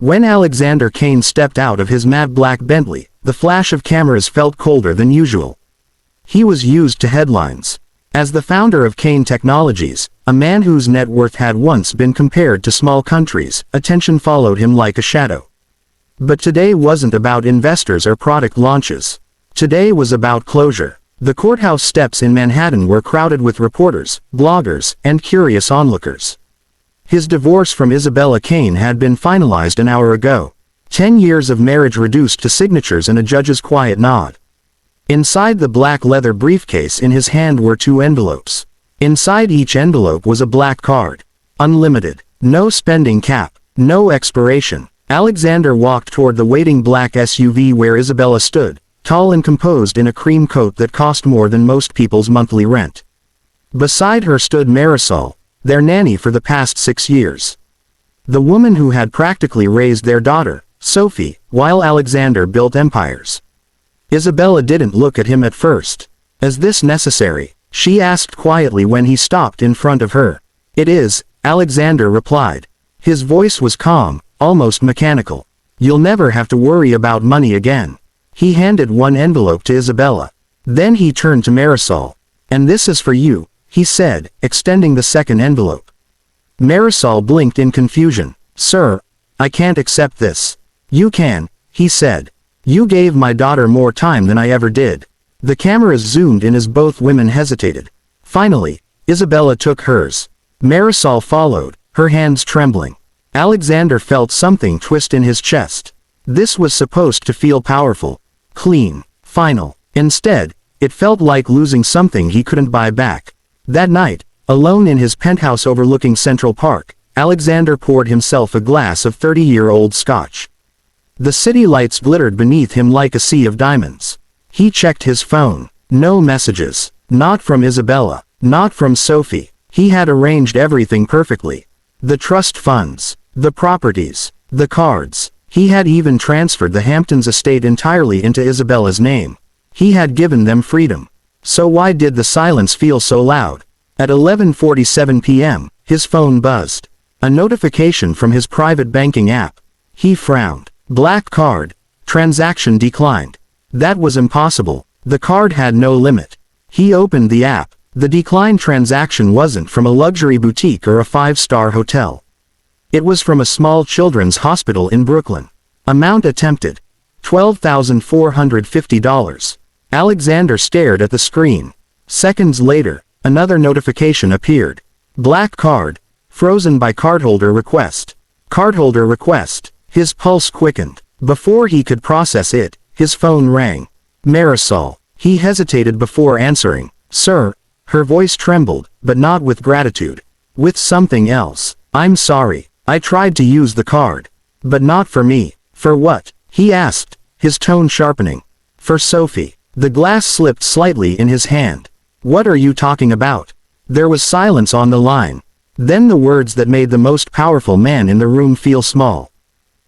When Alexander Kane stepped out of his matte black Bentley, the flash of cameras felt colder than usual. He was used to headlines. As the founder of Kane Technologies, a man whose net worth had once been compared to small countries, attention followed him like a shadow. But today wasn't about investors or product launches. Today was about closure. The courthouse steps in Manhattan were crowded with reporters, bloggers, and curious onlookers. His divorce from Isabella Kane had been finalized an hour ago. 10 years of marriage reduced to signatures and a judge's quiet nod. Inside the black leather briefcase in his hand were 2 envelopes. Inside each envelope was a black card. Unlimited. No spending cap. No expiration. Alexander walked toward the waiting black SUV where Isabella stood, tall and composed in a cream coat that cost more than most people's monthly rent. Beside her stood Marisol, their nanny for the past 6 years. The woman who had practically raised their daughter, Sophie, while Alexander built empires. Isabella didn't look at him at first. "Is this necessary?" she asked quietly when he stopped in front of her. "It is," Alexander replied. His voice was calm, almost mechanical. "You'll never have to worry about money again." He handed one envelope to Isabella. Then he turned to Marisol. "And this is for you," he said, extending the second envelope. Marisol blinked in confusion. "Sir, I can't accept this." "You can," he said. "You gave my daughter more time than I ever did." The cameras zoomed in as both women hesitated. Finally, Isabella took hers. Marisol followed, her hands trembling. Alexander felt something twist in his chest. This was supposed to feel powerful, clean, final. Instead, it felt like losing something he couldn't buy back. That night, alone in his penthouse overlooking Central Park, Alexander poured himself a glass of 30-year-old scotch. The city lights glittered beneath him like a sea of diamonds. He checked his phone. No messages. Not from Isabella. Not from Sophie. He had arranged everything perfectly. The trust funds. The properties. The cards. He had even transferred the Hamptons estate entirely into Isabella's name. He had given them freedom. So why did the silence feel so loud? At 11:47 p.m., his phone buzzed. A notification from his private banking app. He frowned. Black card. Transaction declined. That was impossible. The card had no limit. He opened the app. The declined transaction wasn't from a luxury boutique or a 5-star hotel. It was from a small children's hospital in Brooklyn. Amount attempted: $12,450. Alexander stared at the screen. Seconds later, another notification appeared. Black card. Frozen by cardholder request. Cardholder request. His pulse quickened. Before he could process it, his phone rang. Marisol. He hesitated before answering. "Sir." Her voice trembled, but not with gratitude. With something else. "I'm sorry. I tried to use the card. But not for me." "For what?" he asked, his tone sharpening. "For Sophie." The glass slipped slightly in his hand. "What are you talking about?" There was silence on the line. Then the words that made the most powerful man in the room feel small.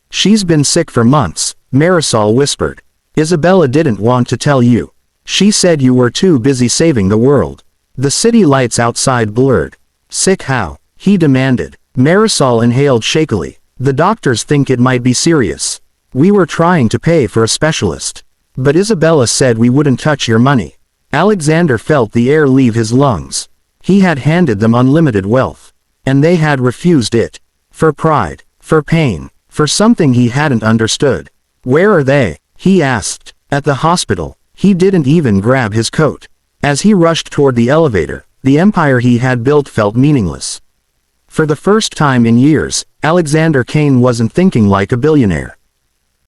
"She's been sick for months," Marisol whispered. "Isabella didn't want to tell you. She said you were too busy saving the world." The city lights outside blurred. "Sick how?" he demanded. Marisol inhaled shakily. "The doctors think it might be serious. We were trying to pay for a specialist. But Isabella said we wouldn't touch your money." Alexander felt the air leave his lungs. He had handed them unlimited wealth. And they had refused it. For pride. For pain. For something he hadn't understood. "Where are they?" he asked. "At the hospital." He didn't even grab his coat. As he rushed toward the elevator, the empire he had built felt meaningless. For the first time in years, Alexander Kane wasn't thinking like a billionaire.